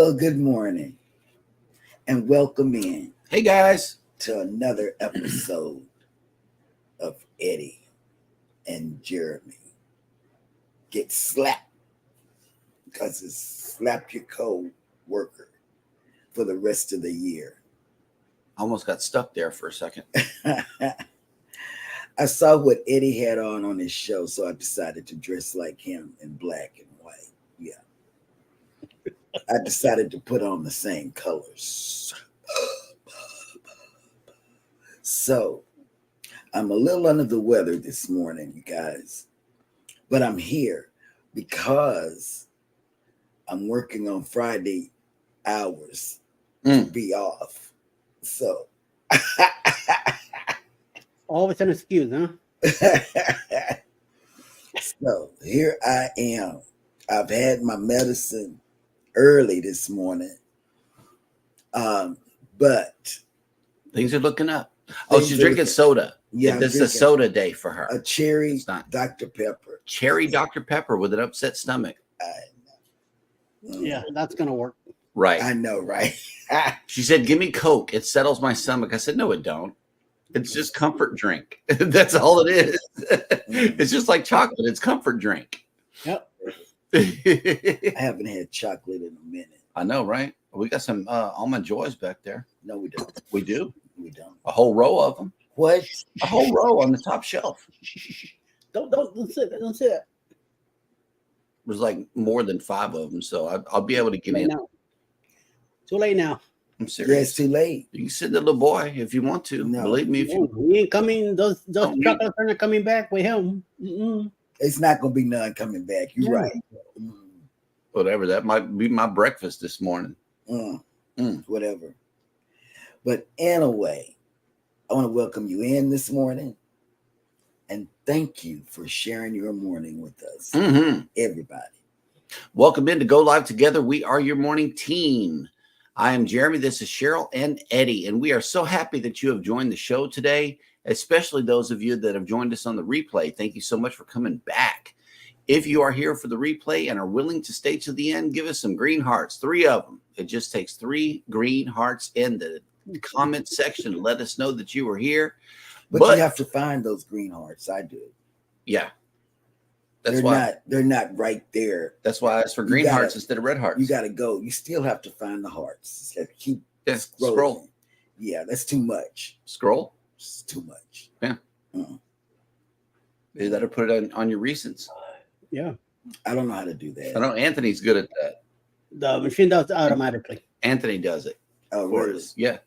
Well, good morning and welcome in Hey guys. to another episode of Eddie and Jeremy Get Slapped because it's slap your co-worker for the rest of the year. Almost got stuck there for a second. I saw what Eddie had on his show, so I decided to dress like him in black and white. Yeah. I decided to put on the same colors. So I'm a little under the weather this morning, you guys, but I'm here because I'm working on Friday hours to be off. So always an excuse, huh? So here I am. I've had my medicine early this morning, but things are looking up. Oh, she's drinking soda. Yeah, this is a soda day for her. A cherry Dr. Pepper. Cherry Dr. Pepper with an upset stomach. Yeah, that's gonna work. Right. I know, right? She said, "Give me Coke. It settles my stomach." I said, "No, it don't. It's just comfort drink. That's all it is. It's just like chocolate. It's comfort drink." Yep. I haven't had chocolate in a minute. I know, right? We got some Almond Joys back there. No, we don't. We do. We don't. A whole row of them. What? A whole row on the top shelf. Don't say that. Don't say that. There's like more than 5 of them, so I'll be able to get in. Now. Too late now. I'm serious. Yeah, it's too late. You can send the little boy if you want to. No. Believe me, if you He ain't coming. Those chocolates are not coming back with him. Mm-mm. It's not gonna be none coming back. You're right. whatever. That might be my breakfast this morning. Whatever. But anyway, I want to welcome you in this morning and thank you for sharing your morning with us. Everybody. Welcome in to Go Live Together. We are your morning team. I am Jeremy. This is Cheryl and Eddie, and we are so happy that you have joined the show today, especially those of you that have joined us on the replay. Thank you so much for coming back. If you are here for the replay and are willing to stay to the end, give us some green hearts, 3 of them. It just takes 3 green hearts in the comment section to let us know that you were here. But you have to find those green hearts. I do. Yeah. They're not right there. That's why I asked for green hearts instead of red hearts. You got to go. You still have to find the hearts. You keep scrolling. Scroll. Yeah, that's too much. Scroll? It's too much. Yeah. You got to put it on your recents. Yeah. I don't know how to do that. I know Anthony's good at that. The machine does it automatically. Anthony does it. Oh, really? Yeah.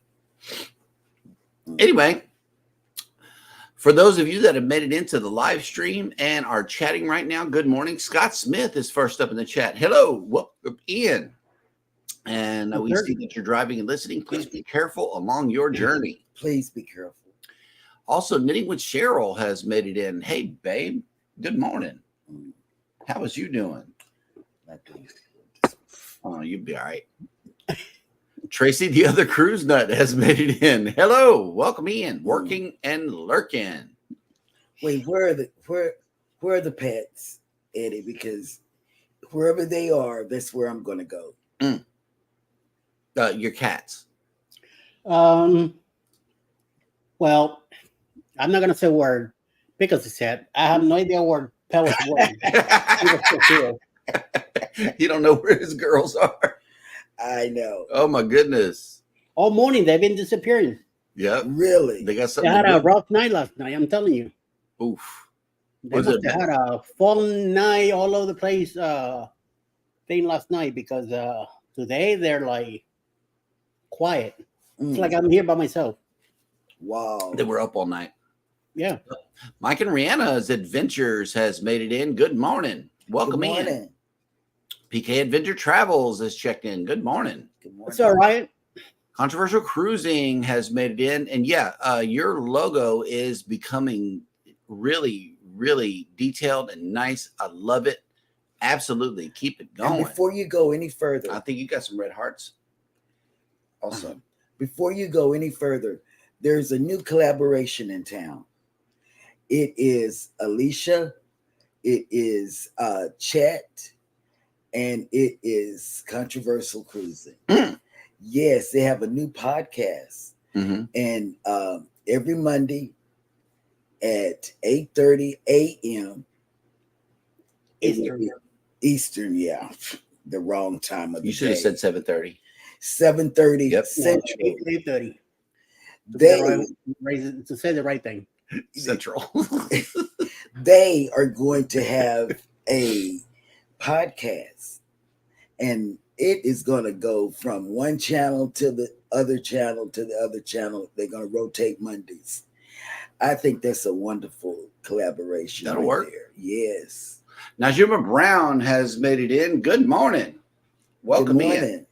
Anyway, for those of you that have made it into the live stream and are chatting right now, good morning. Scott Smith is first up in the chat. Hello, welcome in. And we see that you're driving and listening. Please be careful along your journey. Please be careful. Also, Knitting with Cheryl has made it in. Hey, babe. Good morning. How was you doing? Oh, you'll be all right. Tracy, the other cruise nut, has made it in. Hello, welcome in. Working and lurking. Wait, where are the pets, Eddie? Because wherever they are, that's where I'm going to go. Your cats. Well, I'm not gonna say where because it's said. I have no idea where Pell is going. You don't know where his girls are. I know. Oh my goodness. All morning they've been disappearing. Yep. Really? They got something. They had a rough night last night. I'm telling you. Oof. They had a fallen night all over the place thing last night because today they're like quiet. It's like I'm here by myself. Wow. They were up all night. Yeah. Mike and Rihanna's Adventures has made it in. Good morning. Welcome in. PK Adventure Travels has checked in. Good morning. Good morning. It's all right. Controversial Cruising has made it in. And yeah, your logo is becoming really, really detailed and nice. I love it. Absolutely. Keep it going. And before you go any further, I think you got some red hearts. Also, before you go any further, there's a new collaboration in town. It is Alicia. It is Chet. and it is Controversial Cruising. Mm. Yes, they have a new podcast, Mm-hmm. and every Monday at 8:30 a.m. Eastern, yeah, the wrong time of the You should day. have said 7:30. 7:30 Yep. Central. 8:30. They To say the right thing. Central. they are going to have a podcast, and it is going to go from one channel to the other channel to the other channel. They're going to rotate Mondays. I think that's a wonderful collaboration. That'll work. There. Yes. Now, Juma Brown has made it in. Good morning. Welcome Good morning. in.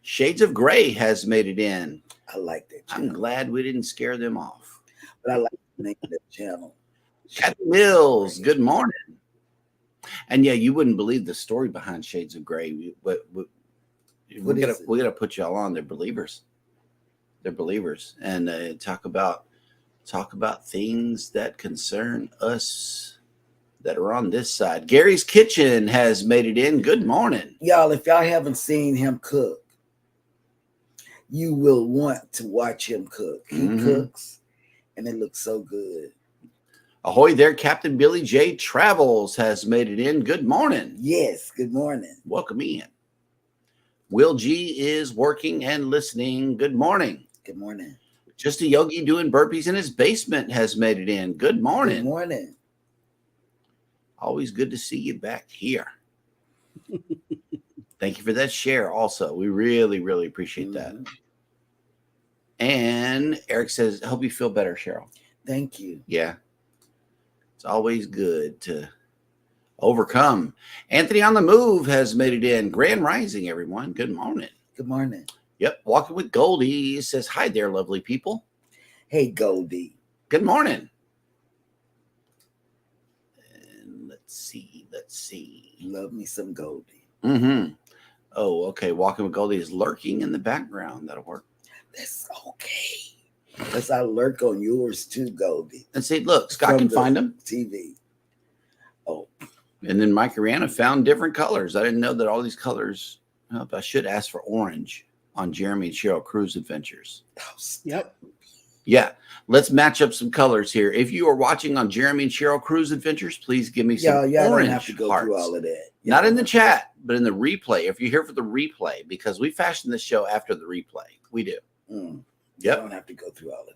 Shades of Gray has made it in. I like that I'm channel. glad we didn't scare them off. But I like the name of that channel. Kathy Mills, good morning. And yeah, you wouldn't believe the story behind Shades of Gray. We gotta put y'all on. They're believers. They're believers, and talk about things that concern us that are on this side. Gary's Kitchen has made it in. Good morning, Y'all. If y'all haven't seen him cook, you will want to watch him cook. He cooks, and it looks so good. Ahoy there, Captain Billy J. Travels has made it in. Good morning. Yes, good morning. Welcome in. Will G is working and listening. Good morning. Good morning. Just a yogi doing burpees in his basement has made it in. Good morning. Good morning. Always good to see you back here. Thank you for that share also. We really, really appreciate that. And Eric says, hope you feel better, Cheryl. Thank you. Yeah. It's always good to overcome. Anthony on the Move has made it in. Grand Rising, everyone. Good morning. Good morning. Yep. Walking with Goldie says, hi there, lovely people. Hey, Goldie. Good morning. And let's see. Love me some Goldie. Mm-hmm. Oh, okay. Walking with Goldie is lurking in the background. That'll work. That's okay. Because I lurk on yours too, Goldie. And see, look, Scott can find them. TV. Oh. And then Mike Ariana found different colors. I didn't know that all these colors. I should ask for orange on Jeremy Sheryl Cruise Adventures. Yep. Yeah. Let's match up some colors here. If you are watching on Jeremy and Sheryl Cruise Adventures, please give me some orange don't have to go hearts. through all of that. Not in the chat, but in the replay. If you're here for the replay, because we fashion this show after the replay. We do. Yep. I don't have to go through all of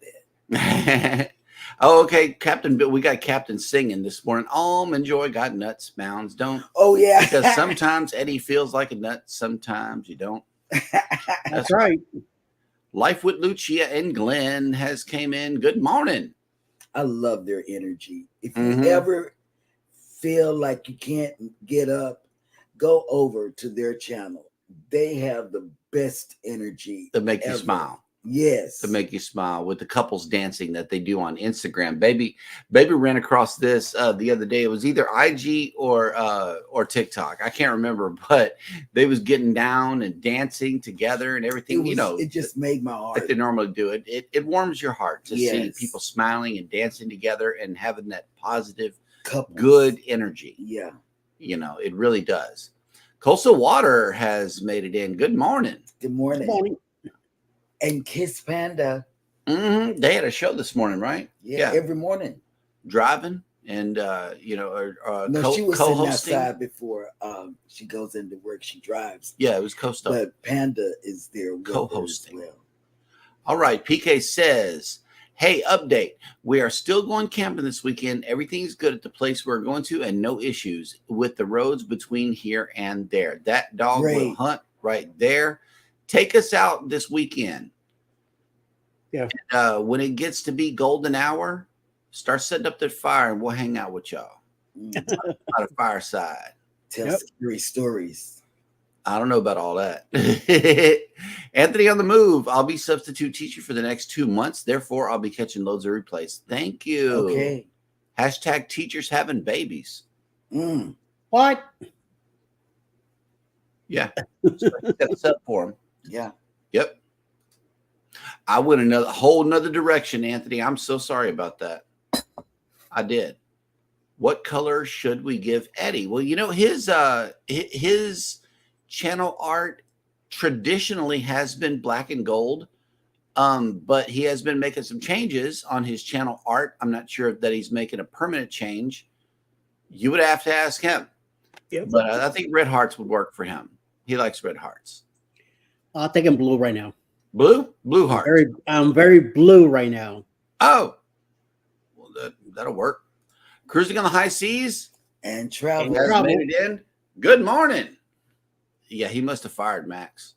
that. Oh, okay, Captain Bill. We got Captain singing this morning. Enjoy got nuts, mounds. Don't. Oh, yeah. Because sometimes Eddie feels like a nut. Sometimes you don't. That's right. Life with Lucia and Glenn has came in. Good morning. I love their energy. If you ever feel like you can't get up, go over to their channel. They have the best energy to make ever. You smile. Yes. To make you smile with the couples dancing that they do on Instagram. Baby ran across this the other day. It was either IG or TikTok. I can't remember, but they was getting down and dancing together and everything. It just made my heart. Like they normally do. It warms your heart to see people smiling and dancing together and having that positive, good energy. Yeah. It really does. Coastal Water has made it in. Good morning. Good morning. Good morning. And Kiss Panda. They had a show this morning, right? Yeah. Every morning. Driving and, no, she was sitting outside before she goes into work. She drives. Yeah, it was co-star. But Panda is there co-hosting. As well. All right. PK says, hey, update. We are still going camping this weekend. Everything's good at the place we're going to and no issues with the roads between here and there. That dog will hunt right there. Take us out this weekend. Yeah. And, when it gets to be golden hour, start setting up that fire and we'll hang out with y'all. Out of fireside. Tell scary stories. I don't know about all that. Anthony on the Move. I'll be substitute teacher for the next 2 months. Therefore, I'll be catching loads of replays. Thank you. Okay. Hashtag teachers having babies. What? Yeah. That's up for them. Yeah. Yep. I went a whole nother direction, Anthony. I'm so sorry about that. I did. What color should we give Eddie? Well, you know, his channel art traditionally has been black and gold. But he has been making some changes on his channel art. I'm not sure that he's making a permanent change. You would have to ask him. Yep. But I think red hearts would work for him. He likes red hearts. I'll take him blue right now. Blue heart. I'm very blue right now. Oh, well, that'll work. Cruising on the high seas And travel. has made it in. Good morning. Yeah, he must have fired Max.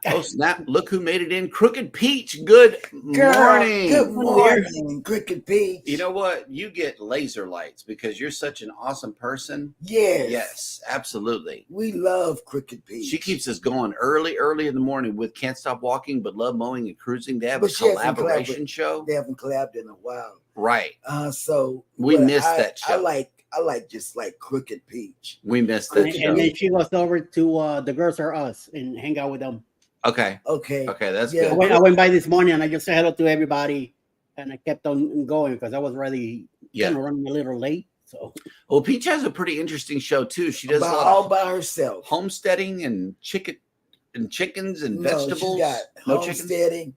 Oh, snap. Look who made it in. Crooked Peach. Good morning. Good morning, Crooked Peach. You know what? You get laser lights because you're such an awesome person. Yes. Yes, absolutely. We love Crooked Peach. She keeps us going early in the morning with Can't Stop Walking, but Love Mowing and Cruising. They have But a she hasn't collaboration show. They haven't collabed in a while. Right. So We but missed that show. I like just like Crooked Peach. We missed that show. And then she goes over to The Girls Are Us and hang out with them. Okay. Okay. That's Yeah. good. I went by this morning and I just said hello to everybody, and I kept on going because I was really kind of running a little late. So, well, Peach has a pretty interesting show too. She does all by herself. Homesteading and chickens and No, vegetables. she got homesteading,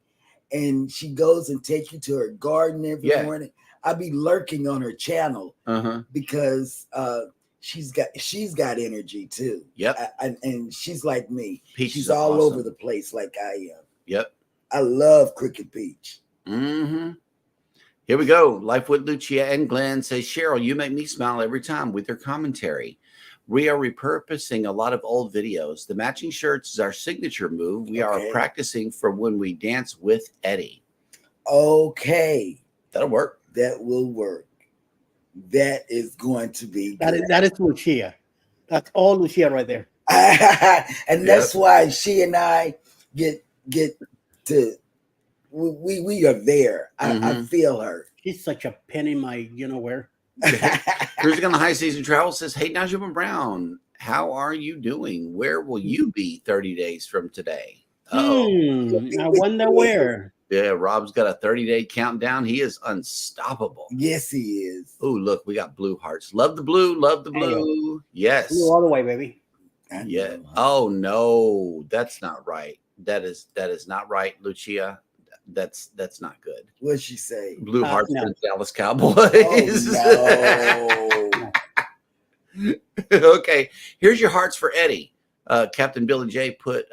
and she goes and takes you to her garden every morning. I be lurking on her channel because she's got energy too. Yep. And she's like me. Peach she's is all awesome. over the place like I am. Yep. I love Crooked Peach. Mm-hmm. Here we go. Life with Lucia and Glenn says, Cheryl, you make me smile every time with your commentary. We are repurposing a lot of old videos. The matching shirts is our signature move. We are practicing for when we dance with Eddie. Okay. That'll work. That will work. That is going to be good. that is Lucia. That's all Lucia right there. And that's why she and I get to we are there. I feel her. She's such a pin in my where. Cruising on the High Season Travel says, hey, Najma Brown, how are you doing? Where will you be 30 days from today? I wonder where. Yeah, Rob's got a 30-day countdown. He is unstoppable. Yes, he is. Oh, look, we got blue hearts. Love the blue. Love the blue. Yes. Blue all the way, baby. Yeah. Oh, no, that's not right. That is not right, Lucia. That's not good. What'd she say? Blue hearts no. for the Dallas Cowboys. Oh, no. Okay, here's your hearts for Eddie. Captain Billy J put.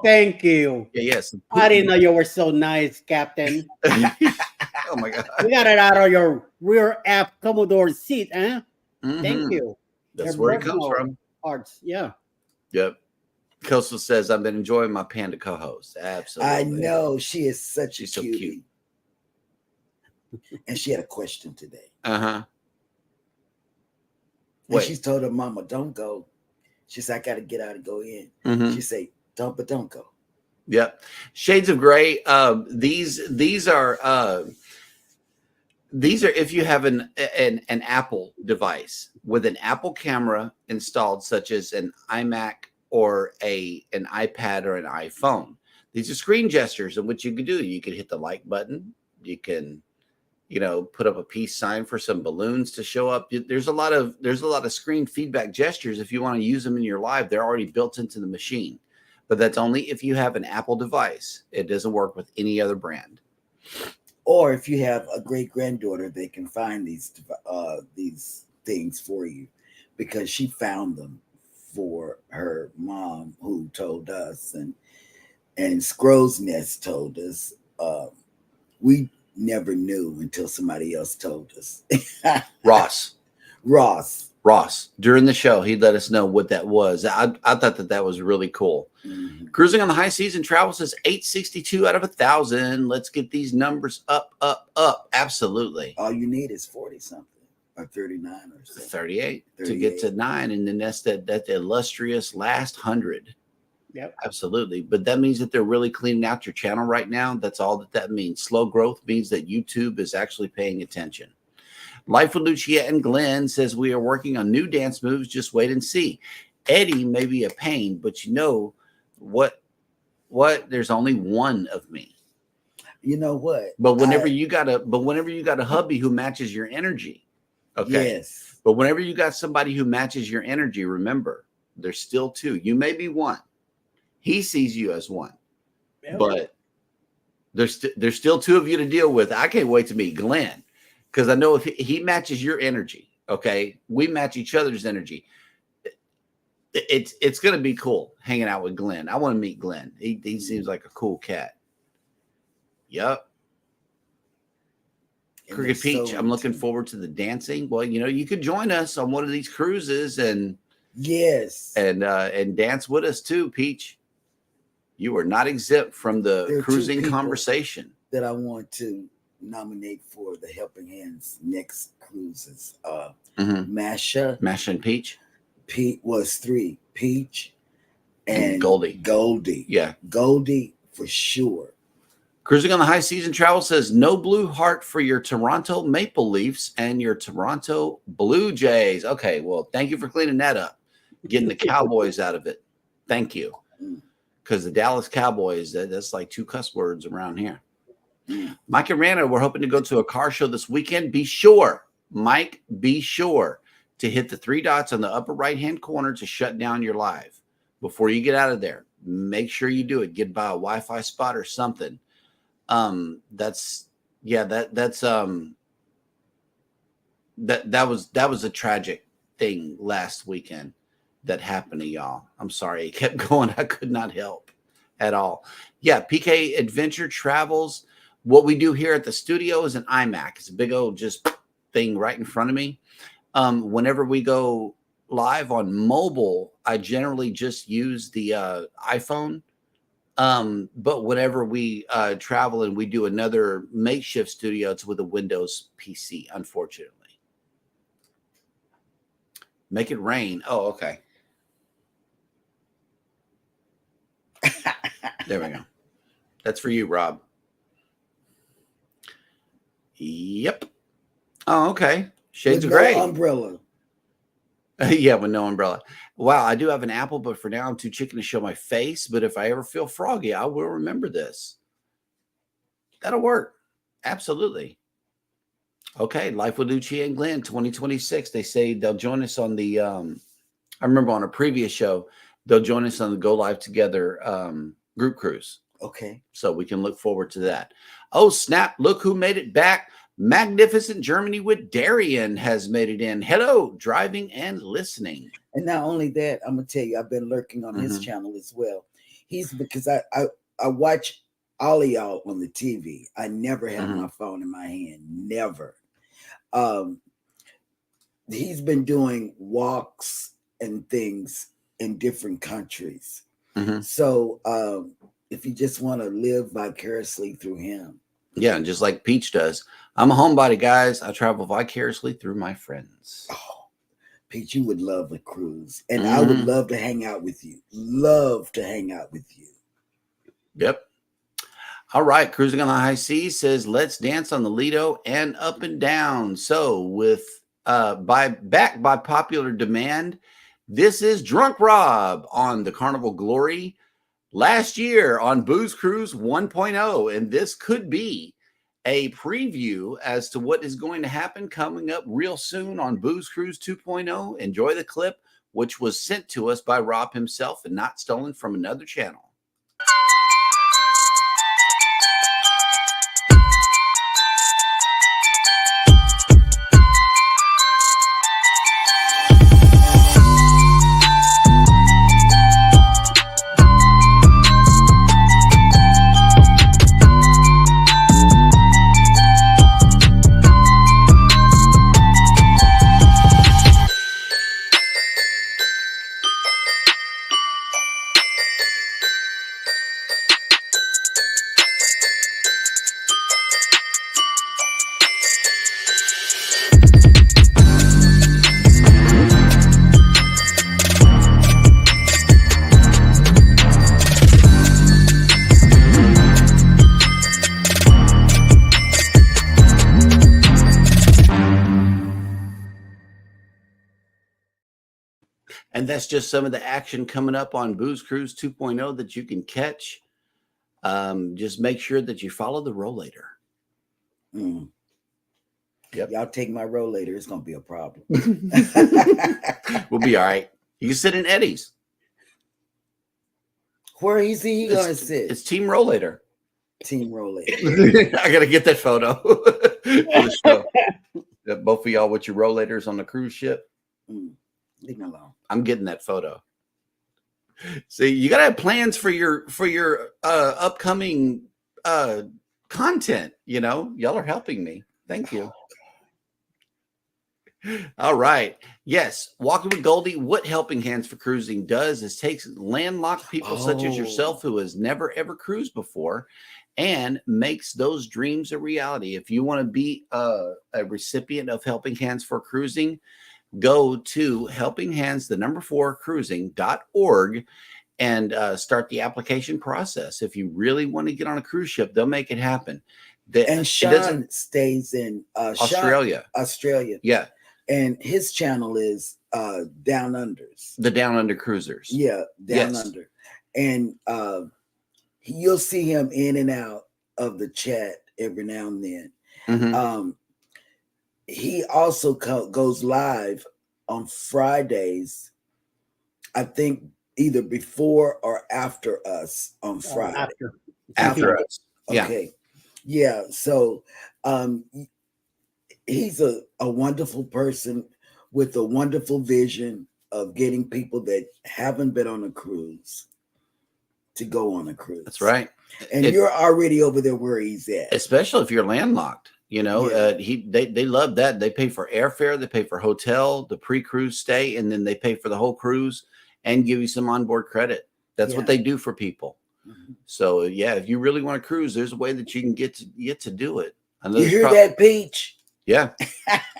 Thank you. Yes. I didn't know you were so nice, Captain. Oh my God. You got it out of your rear app Commodore seat, huh? Mm-hmm. Thank you. That's They're where it comes from. Hearts, yeah. Yep. Coastal says, I've been enjoying my panda co-host. Absolutely. I know. She is such She's a so cutie. And she had a question today. Uh-huh. And she's told her mama, don't go. She said, I got to get out and go in. Mm-hmm. She said, don't go. Yep. Shades of Gray. These are if you have an Apple device with an Apple camera installed, such as an iMac or an iPad or an iPhone. These are screen gestures, and what you can do, you can hit the like button. You can, put up a peace sign for some balloons to show up. There's a lot of screen feedback gestures. If you want to use them in your live, they're already built into the machine. But that's only if you have an Apple device. It doesn't work with any other brand. Or if you have a great granddaughter, they can find these things for you, because she found them for her mom, who told us, and Scrow's Nest told us. We never knew until somebody else told us. Ross. During the show, he let us know what that was. I thought that was really cool. Mm-hmm. Cruising on the High Season Travel says 862 out of 1,000. Let's get these numbers up. Absolutely. All you need is 40 something or 39 or so. 38 to get to 9, and then that's that illustrious last 100. Yep. Absolutely. But that means that they're really cleaning out your channel right now. That's all that means. Slow growth means that YouTube is actually paying attention. Life with Lucia and Glenn says, we are working on new dance moves. Just wait and see. Eddie may be a pain, but you know what? There's only one of me. You know what? But whenever you got a hubby who matches your energy, Okay. Yes. But whenever you got somebody who matches your energy, remember, there's still two. You may be one. He sees you as one. Yep. But there's still two of you to deal with. I can't wait to meet Glenn, because I know if he matches your energy, okay, we match each other's energy. It's going to be cool hanging out with Glenn. I want to meet Glenn. He seems like a cool cat. Yep. Cricket Peach, I'm looking forward to the dancing. Well, you could join us on one of these cruises and yes, and dance with us too, Peach. You are not exempt from the cruising conversation that I want to nominate for the Helping Hands next cruises. Masha and Peach. Pete was 3. Peach and Goldie. Yeah. Goldie for sure. Cruising on the High Season Travel says no blue heart for your Toronto Maple Leafs and your Toronto Blue Jays. Okay, well, thank you for cleaning that up, getting the Cowboys out of it. Thank you. Because the Dallas Cowboys, that's like 2 cuss words around here. Mike and Rana, we're hoping to go to a car show this weekend. Be sure to hit the 3 dots on the upper right-hand corner to shut down your live. Before you get out of there, make sure you do it. Get by a Wi-Fi spot or something. That was a tragic thing last weekend that happened to y'all. I'm sorry. It kept going. I could not help at all. Yeah. PK Adventure Travels. What we do here at the studio is an iMac. It's a big old just thing right in front of me. Whenever we go live on mobile, I generally just use the iPhone. But whenever we travel and we do another makeshift studio, it's with a Windows PC, unfortunately. Make it rain. Oh, okay. There we go. That's for you, Rob. Yep. Oh, okay. Shades of gray. Umbrella. Yeah, with no umbrella. Wow, I do have an apple, but for now I'm too chicken to show my face. But if I ever feel froggy, I will remember this. That'll work. Absolutely. Okay, Life with Lucci and Glenn 2026. They say they'll join us on the I remember on a previous show, they'll join us on the Go Live Together group cruise. Okay. So we can look forward to that. Oh, snap. Look who made it back. Magnificent Germany with Darian has made it in. Hello, driving and listening. And not only that, I'm gonna tell you, I've been lurking on his channel as well. Because I watch all of y'all on the TV. I never have my phone in my hand. Never. He's been doing walks and things in different countries. So if you just want to live vicariously through him. Yeah, and just like Peach does. I'm a homebody, guys. I travel vicariously through my friends. Oh, Peach, you would love a cruise. And I would love to hang out with you. Love to hang out with you. Yep. All right. Cruising on the High Seas says, let's dance on the Lido and up and down. So with back by popular demand, this is Drunk Rob on the Carnival Glory. Last year on Booze Cruise 1.0, and this could be a preview as to what is going to happen coming up real soon on Booze Cruise 2.0. Enjoy the clip, which was sent to us by Rob himself and not stolen from another channel. And that's just some of the action coming up on Booze Cruise 2.0 that you can catch. Just make sure that you follow the rollator. Yep. Y'all take my rollator, it's gonna be a problem. We'll be all right. You can sit in Eddie's. Where is he gonna sit? It's Team Rollator. Team rollator. I gotta get that photo for the show. Both of y'all with your rollators on the cruise ship. Leave me alone. I'm getting that photo. See, you gotta have plans for your upcoming content. You know, y'all are helping me. Thank you. All right. Yes. Walking with Goldie, what Helping Hands for Cruising does is takes landlocked people such as yourself who has never, ever cruised before and makes those dreams a reality. If you want to be a recipient of Helping Hands for Cruising, go to helpinghands4cruising.org and start the application process. If you really want to get on a cruise ship, they'll make it happen. And Sean stays in Australia. Australia. Yeah. And his channel is Down Unders. The Down Under Cruisers. Yeah, Down Under. And you'll see him in and out of the chat every now and then. Mm-hmm. He also goes live on Fridays, I think either before or after us on Friday. After us. Okay. Yeah. So he's a wonderful person with a wonderful vision of getting people that haven't been on a cruise to go on a cruise. That's right. And you're already over there where he's at. Especially if you're landlocked. You know, they love that. They pay for airfare, they pay for hotel, the pre-cruise stay, and then they pay for the whole cruise and give you some onboard credit. That's what they do for people. Mm-hmm. So yeah, if you really want to cruise, there's a way that you can get to do it. You hear that, Peach? Yeah.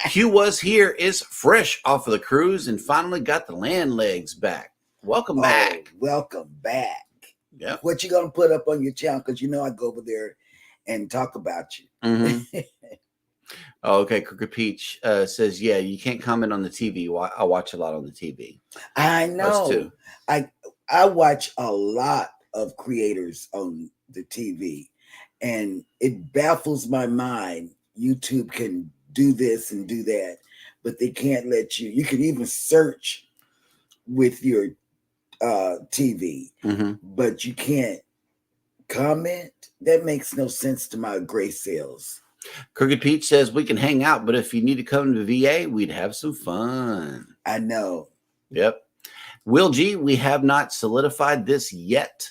Q was here, is fresh off of the cruise and finally got the land legs back. Welcome back. Welcome back. Yeah. What you gonna put up on your channel? Because you know I go over there and talk about you. Mm-hmm. Okay, Crooked Peach says, yeah, you can't comment on the TV. I watch a lot on the TV. I know. Too. I watch a lot of creators on the TV, and it baffles my mind. YouTube can do this and do that, but they can't let you. You can even search with your TV, but you can't comment. That makes no sense to my gray cells. Crooked Pete says we can hang out, but if you need to come to VA, we'd have some fun. I know. Yep. Will G, we have not solidified this yet.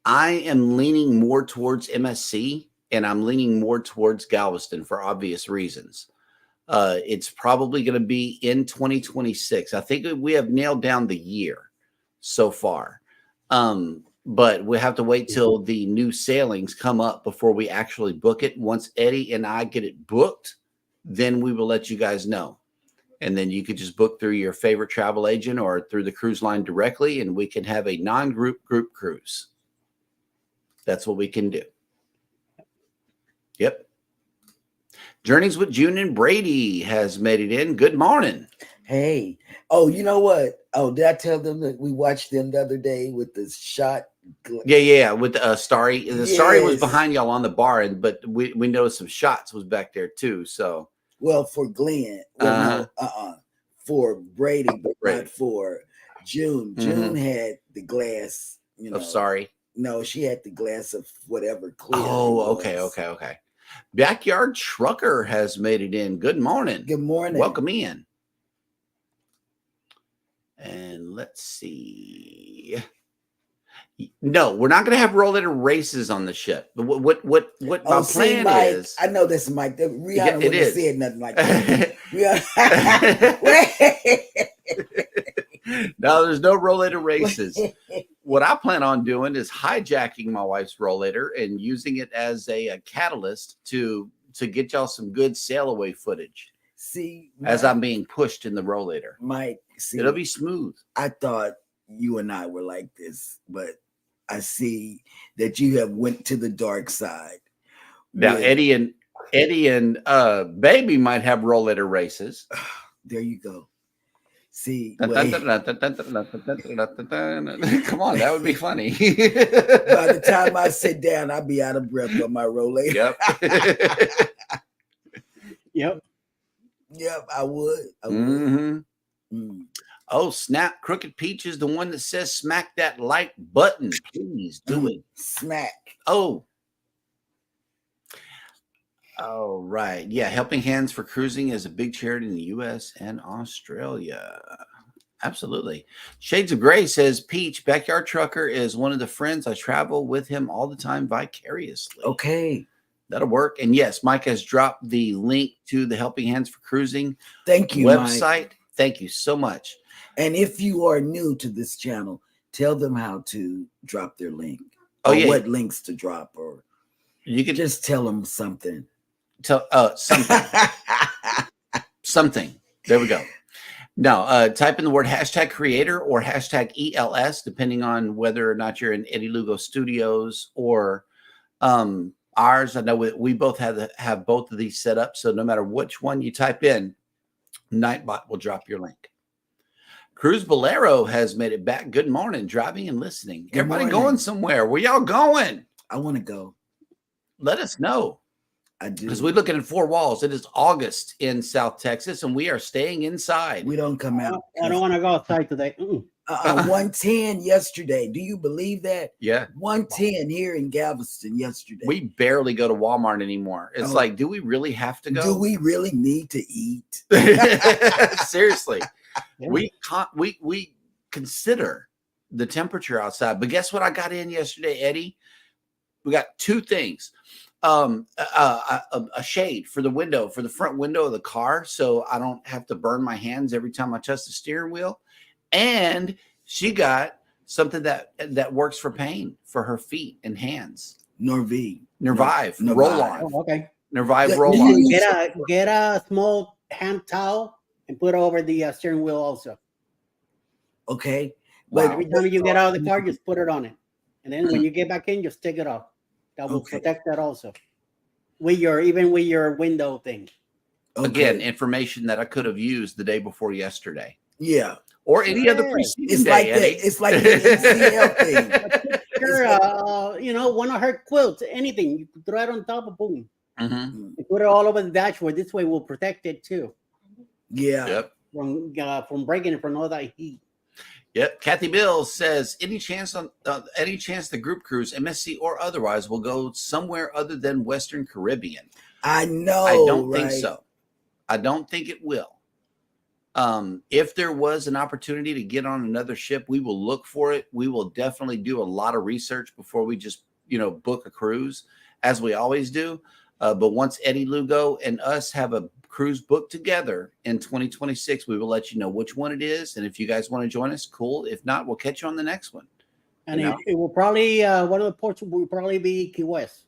I am leaning more towards MSC, and I'm leaning more towards Galveston for obvious reasons. It's probably going to be in 2026. I think we have nailed down the year so far. But we have to wait till the new sailings come up before we actually book it. Once Eddie and I get it booked, then we will let you guys know. And then you could just book through your favorite travel agent or through the cruise line directly, and we can have a non-group group cruise. That's what we can do. Yep. Journeys with June and Brady has made it in. Good morning. Hey. Oh, you know what? Oh, did I tell them that we watched them the other day with the shot? Yeah. With Starry. The Starry was behind y'all on the bar, but we noticed some shots was back there too. So well, for Glenn, for Brady, but not for June. June had the glass, of Starry. No, she had the glass of whatever clear. Oh, okay. Backyard Trucker has made it in. Good morning. Good morning. Welcome in. And let's see. No, we're not going to have rollator races on the ship. But what my plan is? I know this, Mike. Rihanna wouldn't have said nothing like that. No, there's no rollator races. What I plan on doing is hijacking my wife's rollator and using it as a catalyst to get y'all some good sail away footage. See, as I'm being pushed in the rollator, Mike. See, it'll be smooth. I thought you and I were like this, but I see that you have went to the dark side. Now, Eddie and Baby might have rollator races. There you go. See, come on, that would be funny. By the time I sit down, I'll be out of breath on my rollator. Yep. Yep. Yep, I would. I would. Mm-hmm. Mm. Oh, snap. Crooked Peach is the one that says smack that like button. Please do it. Smack. Oh. Oh, right. Yeah. Helping Hands for Cruising is a big charity in the U.S. and Australia. Absolutely. Shades of Gray says, Peach, Backyard Trucker is one of the friends. I travel with him all the time vicariously. Okay. That'll work. And yes, Mike has dropped the link to the Helping Hands for Cruising Thank you, website. Mike. Thank you so much. And if you are new to this channel, tell them how to drop their link. Oh, or yeah. what links to drop, or You can just tell them something. tell something. Something. There we go. No, type in the word hashtag creator or hashtag ELS, depending on whether or not you're in Eddie Lugo Studios or ours. I know we both have both of these set up. So no matter which one you type in, Nightbot will drop your link. Cruz Bolero has made it back. Good morning, driving and listening. Good Everybody morning. going somewhere? Where y'all going? I want to go. Let us know. I do. Because we're looking at 4 walls. It is August in South Texas, and we are staying inside. We don't come out. I don't want to go outside today. 110 yesterday. Do you believe that? Yeah. 110 here in Galveston yesterday. We barely go to Walmart anymore. It's like, do we really have to go? Do we really need to eat? Seriously. Yeah. We consider the temperature outside. But guess what I got in yesterday, Eddie? We got 2 things. A shade for the window, for the front window of the car, so I don't have to burn my hands every time I touch the steering wheel. And she got something that works for pain for her feet and hands. Nervive Roll on. Oh, okay. Nervive roll on. Get a small hand towel and put it over the steering wheel also. Okay. But But every time you get out of the car, just put it on it. And then when you get back in, just take it off. That will protect that also. With your window thing. Again, information that I could have used the day before yesterday. Yeah. Or any other preceding It's day, like Eddie. that. It's like the NCL thing. Sure, one of her quilts, anything. You can throw it on top of boom. Mm-hmm. You put it all over the dashboard. This way we'll protect it too. Yeah. Yep. From breaking it from all that heat. Yep. Kathy Mills says, any chance the group cruise, MSC or otherwise, will go somewhere other than Western Caribbean? I know. I don't think so. I don't think it will. If there was an opportunity to get on another ship, we will look for it. We will definitely do a lot of research before we just, book a cruise, as we always do. But once Eddie Lugo and us have a cruise booked together in 2026, we will let you know which one it is. And if you guys want to join us, cool. If not, we'll catch you on the next one. And it will probably, one of the ports will probably be Key West.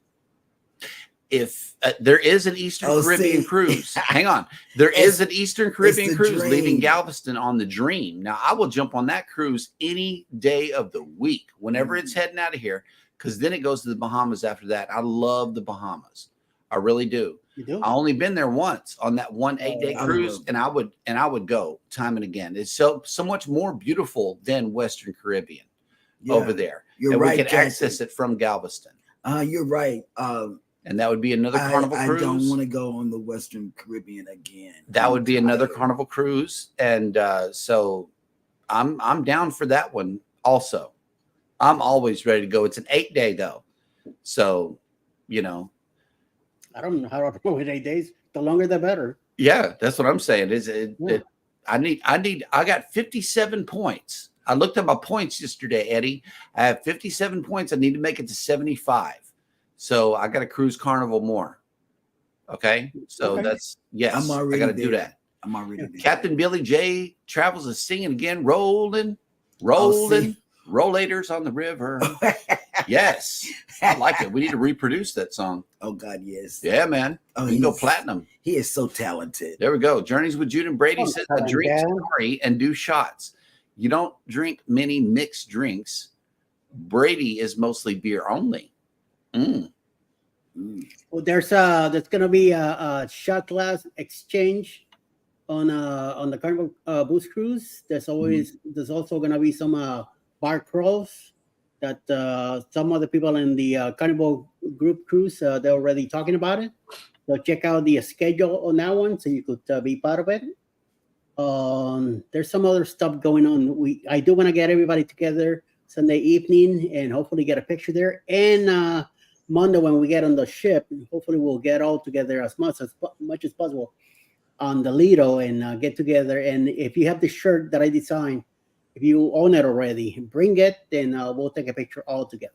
If there is an Eastern Caribbean cruise, hang on. There is an Eastern Caribbean cruise leaving Galveston on the Dream. Now, I will jump on that cruise any day of the week, whenever it's heading out of here, because then it goes to the Bahamas after that. I love the Bahamas. I really do. You do? I only been there once on that 1 8-day cruise, and I would go time and again. It's so much more beautiful than Western Caribbean over there. You're right. We can access it from Galveston. You're right. And that would be another Carnival cruise. I don't want to go on the Western Caribbean again. That would be another Carnival cruise, and so I'm down for that one also. I'm always ready to go. It's an 8-day though, so I don't know how to go in 8 days. The longer, the better. Yeah, that's what I'm saying. I got 57 points. I looked at my points yesterday, Eddie. I have 57 points. I need to make it to 75. So I got to cruise Carnival more. Okay. So that's, yes, I'm already I got to do that. I'm already there. Captain Billy J Travels is singing again. Rolling, rollators on the river. Yes. I like it. We need to reproduce that song. Oh God, yes. Yeah, man. Oh, we can go platinum. He is so talented. There we go. Journeys with Jude and Brady says, I drink sorry and do shots. You don't drink many mixed drinks. Brady is mostly beer only. Well, there's gonna be a shot glass exchange on the Carnival booze cruise. There's also gonna be some bar crawls that some of the people in the Carnival group cruise they're already talking about it. So check out the schedule on that one so you could be part of it. There's some other stuff going on. I do want to get everybody together Sunday evening and hopefully get a picture there. And Monday when we get on the ship, hopefully we'll get all together as much as possible on the Lido and get together. And if you have the shirt that I designed, if you own it already, bring it, then we'll take a picture all together.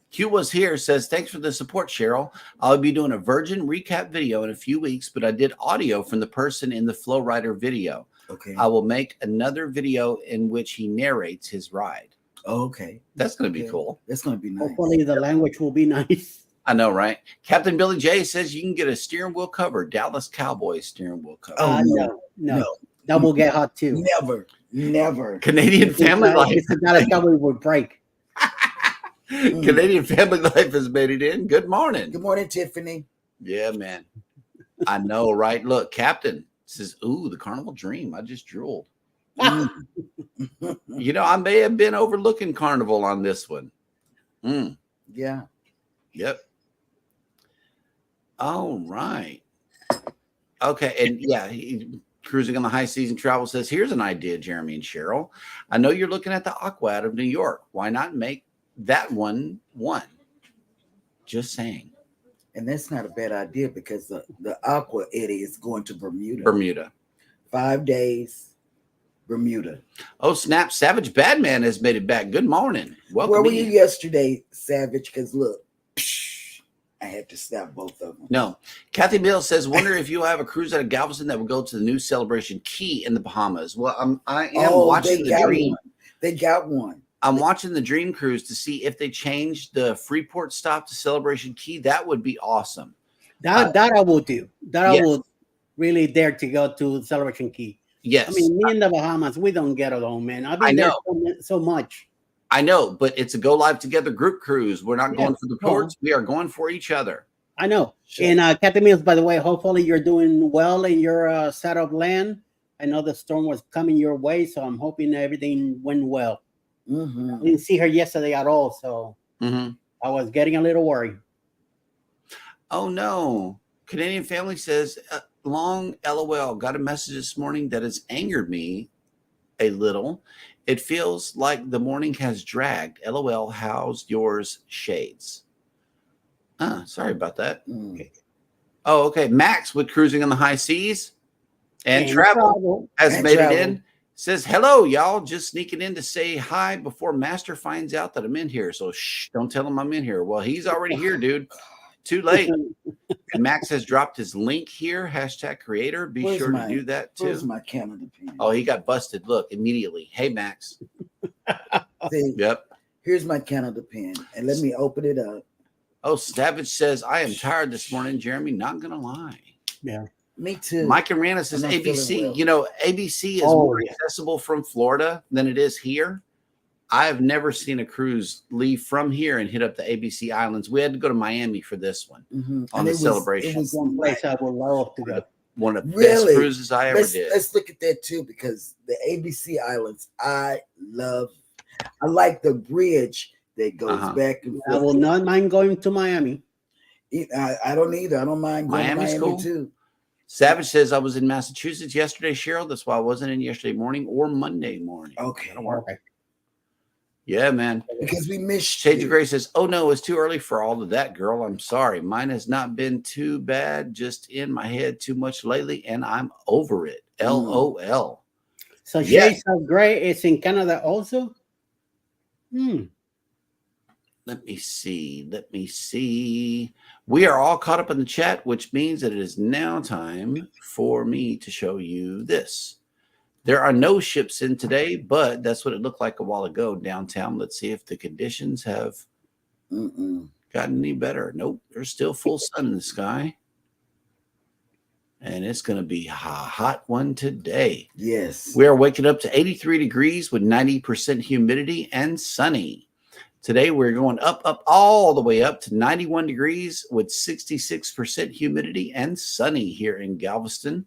Q was here, says, thanks for the support, Cheryl. I'll be doing a Virgin recap video in a few weeks, but I did audio from the person in the Flow Rider video. Okay. I will make another video in which he narrates his ride. Oh, okay. That's going to be cool. That's going to be nice. Hopefully the language will be nice. I know, right? Captain Billy J says you can get a steering wheel cover, Dallas Cowboys steering wheel cover. Oh, no. That will get hot too. Never. Canadian Family Life. It's a Dallas Cowboy would break. Canadian Family Life has made it in. Good morning. Good morning, Tiffany. Yeah, man. I know, right? Look, Captain says, ooh, the Carnival Dream. I just drooled. You know, I may have been overlooking Carnival on this one. Yeah. Yep. All right. Okay. And yeah, Cruising on the High Season Travel says, here's an idea, Jeremy and Cheryl. I know you're looking at the Aqua out of New York. Why not make that one? Just saying. And that's not a bad idea because the Aqua Eddie is going to Bermuda. 5 days, Bermuda. Oh, snap. Savage Badman has made it back. Good morning. Welcome. Where were you yesterday, Savage? Because look, I had to stop both of them. No. Kathy Mills says, wonder if you have a cruise out of Galveston that will go to the new Celebration Key in the Bahamas. Well, I am watching the Dream. They got one. I'm watching the Dream Cruise to see if they change the Freeport stop to Celebration Key. That would be awesome. That I will do. I will really dare to go to Celebration Key. Yes. I mean, me in the Bahamas, we don't get along, man. I've been there so much. I know, but it's a Go Live Together group cruise. We're not going for the ports. We are going for each other. I know. Sure. And Captain Mills, by the way, hopefully you're doing well in your side of land. I know the storm was coming your way, so I'm hoping everything went well. Mm-hmm. I didn't see her yesterday at all, so I was getting a little worried. Oh, no. Canadian Family says, long LOL, got a message this morning that has angered me a little. It feels like the morning has dragged. LOL, how's yours, shades? Sorry about that. Okay. Oh, okay. Max with Cruising on the High Seas and Travel has made it in. Says, hello, y'all. Just sneaking in to say hi before Master finds out that I'm in here. So shh, don't tell him I'm in here. Well, he's already here, dude. Too late. And Max has dropped his link here. #creator. Be sure to do that too. Where's my Canada pen? Oh, he got busted. Look, immediately. Hey, Max. See, yep. Here's my Canada pen. And let me open it up. Oh, Savage says, I am tired this morning, Jeremy. Not going to lie. Yeah. Me too. Mike and Rana says ABC. Well. You know, ABC is more accessible from Florida than it is here. I have never seen a cruise leave from here and hit up the ABC Islands. We had to go to Miami for this one on the Celebration. It was one place I would love to go. One of the best cruises I ever did. Let's look at that too, because the ABC Islands, I like the bridge that goes back and forth. I will not mind going to Miami. I don't either. I don't mind going Miami's to Miami cool too. Savage says I was in Massachusetts yesterday, Cheryl. That's why I wasn't in yesterday morning or Monday morning. Okay. Yeah, man. Because we missed Shades of Gray says, oh, no, it's too early for all of that, girl. I'm sorry. Mine has not been too bad, just in my head too much lately, and I'm over it. LOL. So Shades of Gray is in Canada also? Let me see. We are all caught up in the chat, which means that it is now time for me to show you this. There are no ships in today, but that's what it looked like a while ago downtown. Let's see if the conditions have gotten any better. Nope, there's still full sun in the sky. And it's going to be a hot one today. Yes. We are waking up to 83 degrees with 90% humidity and sunny. Today, we're going up all the way up to 91 degrees with 66% humidity and sunny here in Galveston.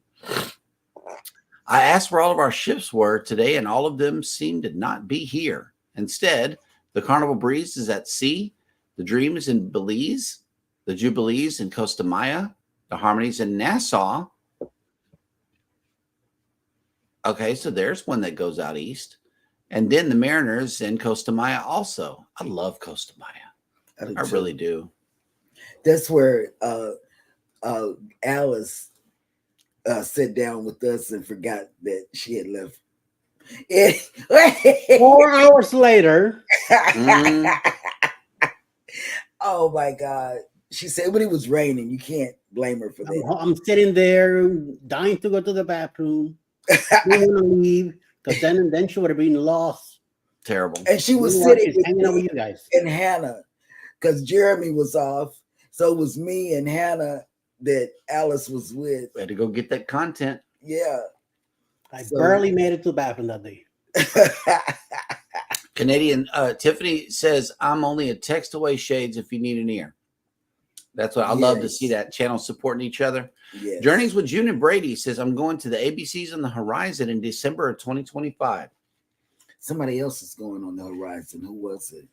I asked where all of our ships were today, and all of them seem to not be here. Instead, the Carnival Breeze is at sea. The Dream is in Belize. the Jubilees in Costa Maya, the Harmonies in Nassau. Okay, so there's one that goes out east. And then the Mariners in Costa Maya also. I love Costa Maya. I really do. That's where Alice sat down with us and forgot that she had left. 4 hours later. Oh my God. She said, but it was raining. You can't blame her for that. I'm sitting there dying to go to the bathroom. I don't want to leave because then she would have been lost. Terrible. And she was sitting with hanging out with you guys and Hannah because Jeremy was off. So it was me and Hannah that Alice was with. We had to go get that content. Yeah. I barely made it to the bathroom that day. Canadian Tiffany says, I'm only a text away, Shades, if you need an ear. That's what I love to see, that channel supporting each other. Yes. Journeys with June and Brady says, I'm going to the ABCs on the horizon in December of 2025. Somebody else is going on the horizon. Who was it?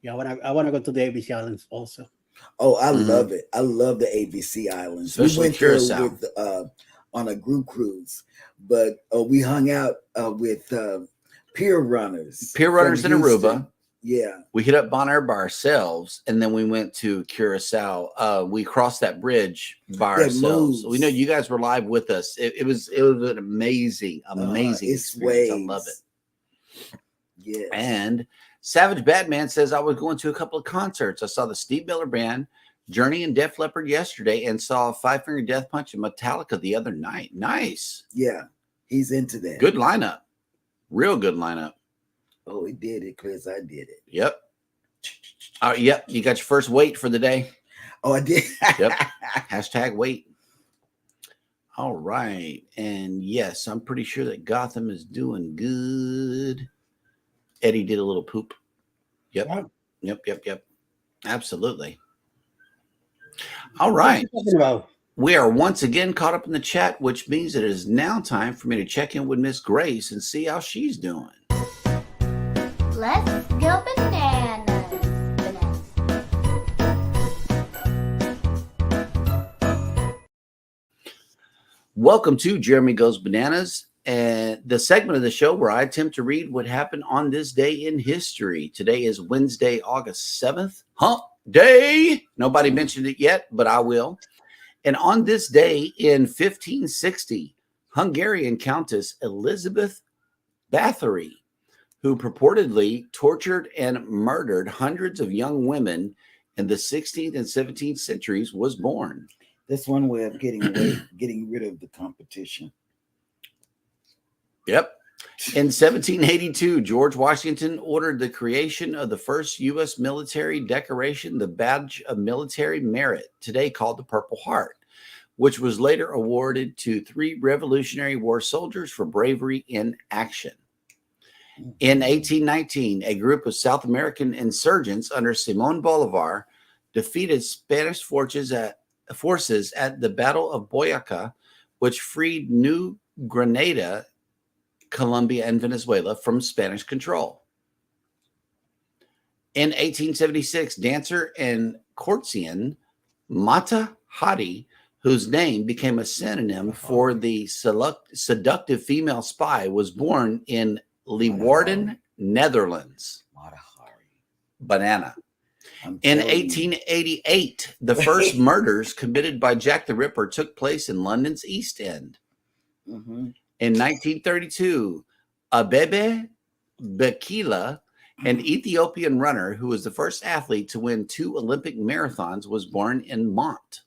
Yeah, I want to go to the ABC Islands also. Oh, I love it. I love the ABC Islands. Especially we went Curacao. there with, on a group cruise, but we hung out with pier runners. Pier runners in Aruba. Yeah. We hit up Bonaire by ourselves, and then we went to Curacao. We crossed that bridge by ourselves. We know you guys were live with us. It was an amazing experience. Waves. I love it. Yes. And Savage Batman says, I was going to a couple of concerts. I saw the Steve Miller Band, Journey, and Def Leppard yesterday, and saw Five Finger Death Punch and Metallica the other night. Nice. Yeah, he's into that. Good lineup. Real good lineup. Oh, he did it, Chris. I did it. Yep. Yep. You got your first wait for the day. Oh, I did. Yep. Hashtag wait. All right. And yes, I'm pretty sure that Gotham is doing good. Eddie did a little poop. Yep. Wow. Yep. Absolutely. All right. We are once again caught up in the chat, which means it is now time for me to check in with Miss Grace and see how she's doing. Let's go bananas. Welcome to Jeremy Goes Bananas, and the segment of the show where I attempt to read what happened on this day in history. Today is Wednesday, August 7th, Hump Day. Nobody mentioned it yet, but I will. And on this day in 1560, Hungarian Countess Elizabeth Bathory, who purportedly tortured and murdered hundreds of young women in the 16th and 17th centuries, was born. That's one way of getting rid of the competition. Yep. In 1782, George Washington ordered the creation of the first U.S. military decoration, the Badge of Military Merit, today called the Purple Heart, which was later awarded to 3 Revolutionary War soldiers for bravery in action. In 1819, a group of South American insurgents under Simón Bolívar defeated Spanish forces at the Battle of Boyacá, which freed New Granada, Colombia, and Venezuela from Spanish control. In 1876, dancer and courtesan Mata Hari, whose name became a synonym for the seductive female spy, was born in Leeuwarden, Netherlands. Banana. In 1888, the first murders committed by Jack the Ripper took place in London's East End. Mm-hmm. In 1932, Abebe Bikila, an Ethiopian runner who was the first athlete to win 2 Olympic marathons, was born in Mont.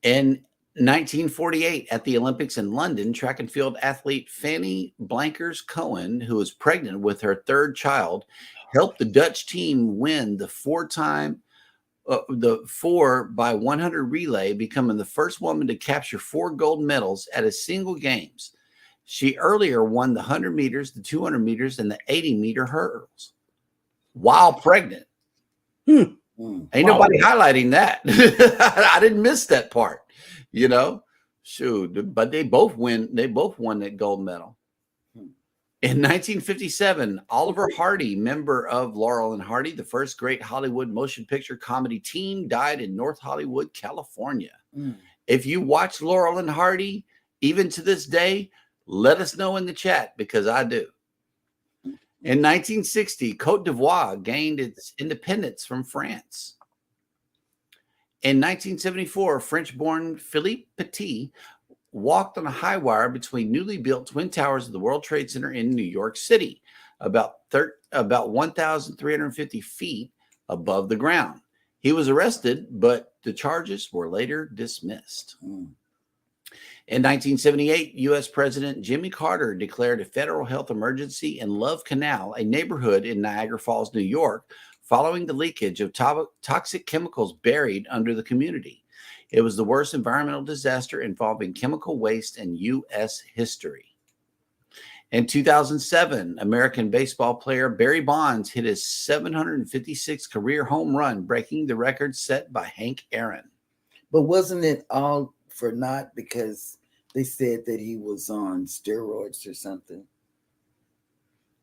In 1948, at the Olympics in London, track and field athlete Fanny Blankers-Cohen, who was pregnant with her 3rd child, helped the Dutch team win the 4x100 relay, becoming the first woman to capture 4 gold medals at a single games. She earlier won the 100 meters, the 200 meters, and the 80-meter hurdles while pregnant. Ain't nobody highlighting that. I didn't miss that part. Shoot, but they both won that gold medal. In 1957, Oliver Hardy, member of Laurel and Hardy, the first great Hollywood motion picture comedy team, died in North Hollywood, California. If you watch Laurel and Hardy, even to this day, let us know in the chat because I do. In 1960, Côte d'Ivoire gained its independence from France. In 1974, French-born Philippe Petit walked on a high wire between newly built twin towers of the World Trade Center in New York City, about 1,350 feet above the ground. He was arrested, but the charges were later dismissed. In 1978, U.S. President Jimmy Carter declared a federal health emergency in Love Canal, a neighborhood in Niagara Falls, New York, following the leakage of toxic chemicals buried under the community. It was the worst environmental disaster involving chemical waste in U.S. history. In 2007, American baseball player Barry Bonds hit his 756th career home run, breaking the record set by Hank Aaron. But wasn't it all for naught because they said that he was on steroids or something?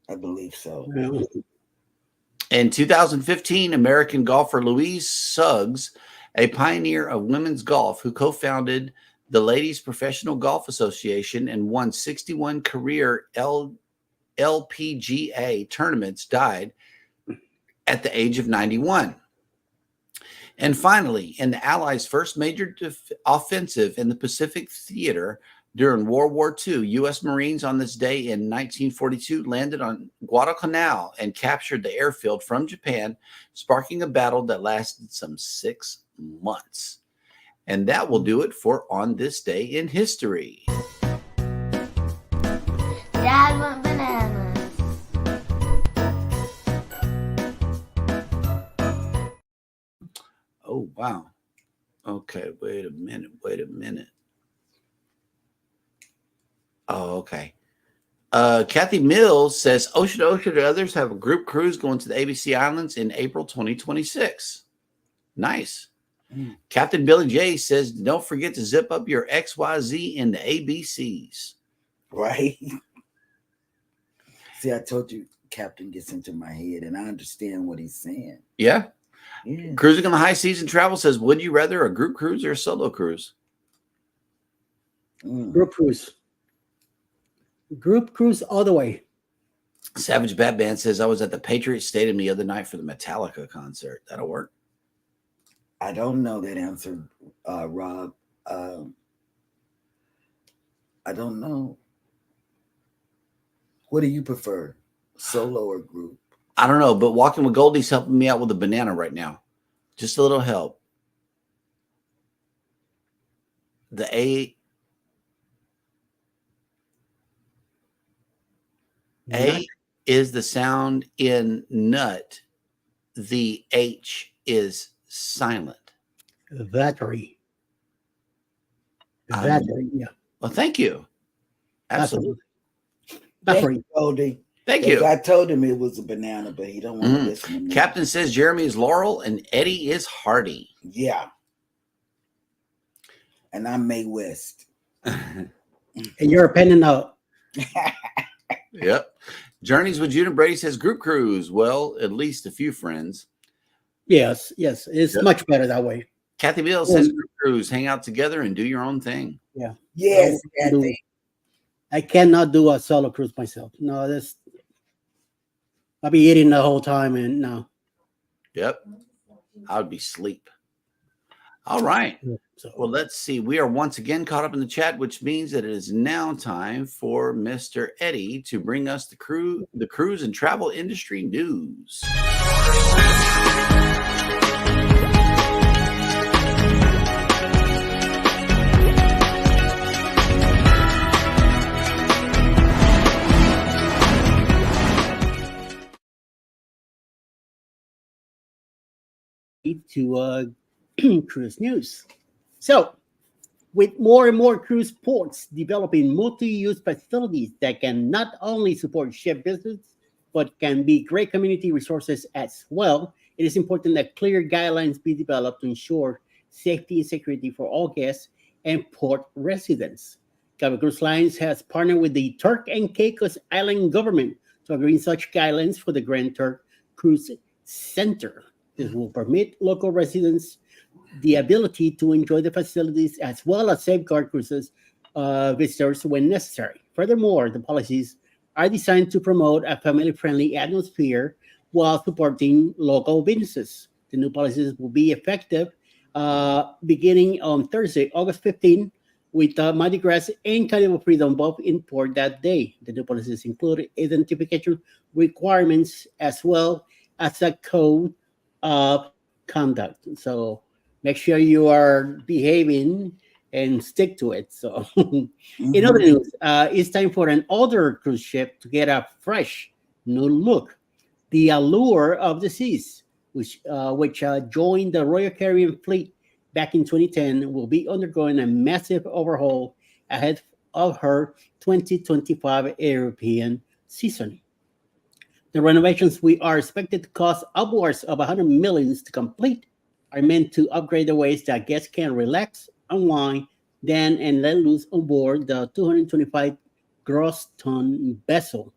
I believe so. Yeah. In 2015, American golfer Louise Suggs, a pioneer of women's golf who co-founded the Ladies Professional Golf Association and won 61 career LPGA tournaments, died at the age of 91. And finally, in the Allies' first major offensive in the Pacific Theater during World War II, U.S. Marines on this day in 1942 landed on Guadalcanal and captured the airfield from Japan, sparking a battle that lasted some 6 months. And that will do it for On This Day in History. Dad want bananas. Oh, wow. Okay, wait a minute. Oh, okay. Kathy Mills says, Ocean and others have a group cruise going to the ABC Islands in April 2026. Nice. Captain Billy J says, don't forget to zip up your XYZ in the ABCs. Right? See, I told you Captain gets into my head, and I understand what he's saying. Yeah. Yeah. Cruising on the High Season Travel says, would you rather a group cruise or a solo cruise? Group cruise. Group cruise all the way. Savage Batman says, I was at the Patriot Stadium the other night for the Metallica concert. That'll work. I don't know that answer, Rob. I don't know. What do you prefer, solo or group? I don't know, but Walking with Goldie's helping me out with a banana right now. Just a little help. The A is the sound in nut. The H is silent. Battery. Battery, yeah. Well, thank you. Absolutely. Battery. Goldie. Thank you. I told him it was a banana, but he don't want to listen to me. Captain says Jeremy is Laurel and Eddie is Hardy. Yeah. And I'm Mae West. And you're a pen and out. Yep. Journeys with June and Brady says group cruise. Well, at least a few friends. Yes. It's much better that way. Kathy Bill says group cruise. Hang out together and do your own thing. Yeah. Yes, Kathy. I cannot do a solo cruise myself. No, I'll be eating the whole time and no. Yep. I would be asleep. All right. Well, let's see. We are once again caught up in the chat, which means that it is now time for Mr. Eddie to bring us the cruise and travel industry news. To cruise news. So, with more and more cruise ports developing multi-use facilities that can not only support ship business, but can be great community resources as well, it is important that clear guidelines be developed to ensure safety and security for all guests and port residents. Caribbean Cruise Lines has partnered with the Turk and Caicos Island government to agree such guidelines for the Grand Turk Cruise Center. This will permit local residents the ability to enjoy the facilities as well as safeguard cruises visitors when necessary. Furthermore, the policies are designed to promote a family-friendly atmosphere while supporting local businesses. The new policies will be effective beginning on Thursday, August 15, with Mardi Gras and Carnival Freedom both in port that day. The new policies include identification requirements as well as a code of conduct. So make sure you are behaving and stick to it. So, in other news, it's time for an older cruise ship to get a fresh new look. The Allure of the Seas, which joined the Royal Caribbean fleet back in 2010, will be undergoing a massive overhaul ahead of her 2025 European season. The renovations, we are expected to cost upwards of 100 million to complete, are meant to upgrade the ways that guests can relax, unwind, then and let loose on board the 225 gross ton vessel.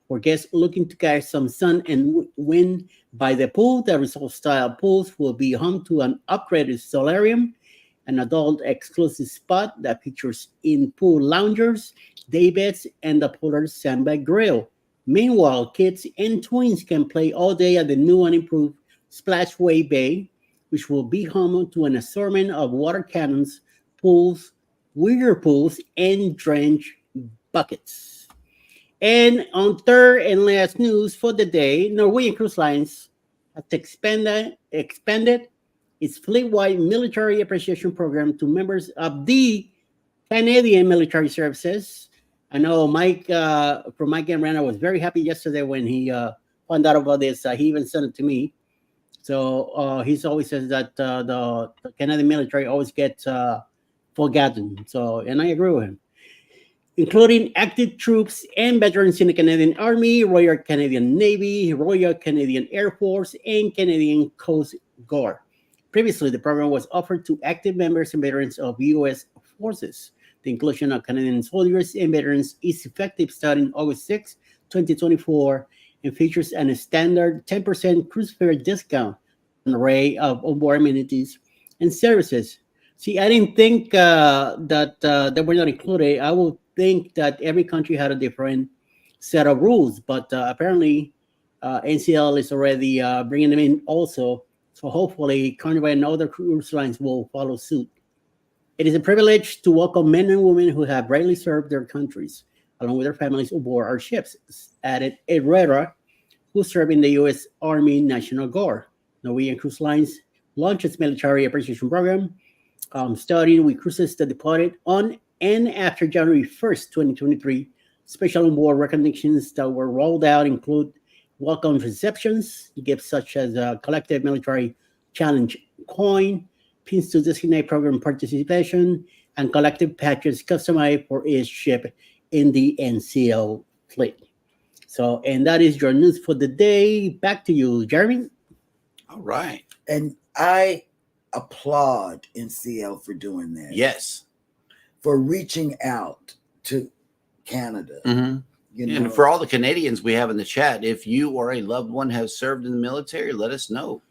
For guests looking to catch some sun and wind by the pool, the resort style pools will be home to an upgraded solarium, an adult exclusive spot that features in pool loungers, daybeds, and the polar sandbag grill. Meanwhile, kids and twins can play all day at the new and improved Splashway Bay, which will be home to an assortment of water cannons, pools, whirlpools, and drench buckets. And on third and last news for the day, Norwegian Cruise Lines has expanded its fleet-wide military appreciation program to members of the Canadian Military Services. I know Mike from Mike and Rana was very happy yesterday when he found out about this. He even sent it to me. So he's always says that the Canadian military always gets forgotten. So, and I agree with him, including active troops and veterans in the Canadian Army, Royal Canadian Navy, Royal Canadian Air Force, and Canadian Coast Guard. Previously, the program was offered to active members and veterans of U.S. forces. The inclusion of Canadian soldiers and veterans is effective starting August 6, 2024, and features a standard 10% cruise fare discount, an array of onboard amenities and services. See, I didn't think that were not included. I would think that every country had a different set of rules, but apparently NCL is already bringing them in also. So hopefully Carnival and other cruise lines will follow suit. It is a privilege to welcome men and women who have bravely served their countries, along with their families aboard our ships, added Herrera, who served in the U.S. Army National Guard. Norwegian Cruise Lines launched its military appreciation program, starting with cruises that departed on and after January 1st, 2023. Special onboard recognitions that were rolled out include welcome receptions, gifts such as a collective military challenge coin, pins to designate program participation, and collective patches customized for each ship in the NCL fleet. So, and that is your news for the day. Back to you, Jeremy. All right. And I applaud NCL for doing that. Yes. For reaching out to Canada. Mm-hmm. You know, And for all the Canadians we have in the chat, if you or a loved one has served in the military, let us know.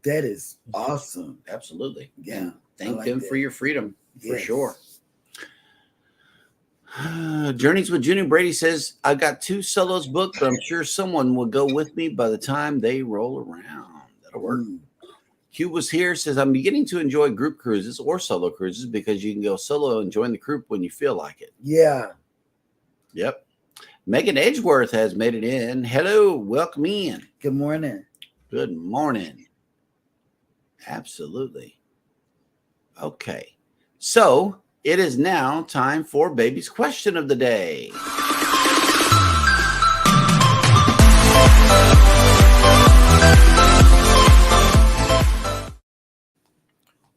that is awesome. Absolutely. Yeah. Thank like them that. for your freedom, for Yes. sure. Journeys with Junior Brady says, I've got 2 solos booked, but I'm sure someone will go with me by the time they roll around. That'll work. Q was here, says, I'm beginning to enjoy group cruises or solo cruises because you can go solo and join the group when you feel like it. Yeah. Yep. Megan Edgeworth has made it in. Hello. Welcome in. Good morning. Good morning. Absolutely. Okay. So it is now time for Baby's question of the day.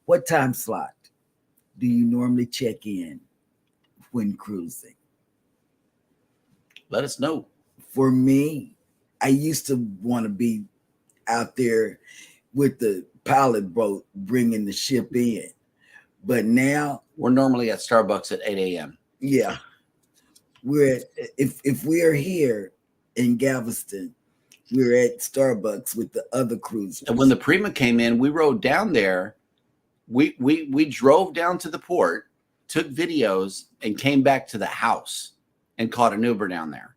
What time slot do you normally check in when cruising? Let us know. For me, I used to want to be out there with the pilot boat bringing the ship in. But now we're normally at Starbucks at 8 a.m. Yeah, we're at, if we are here in Galveston, we're at Starbucks with the other cruisers. And when the Prima came in, we rode down there. We drove down to the port, took videos, and came back to the house and caught an Uber down there.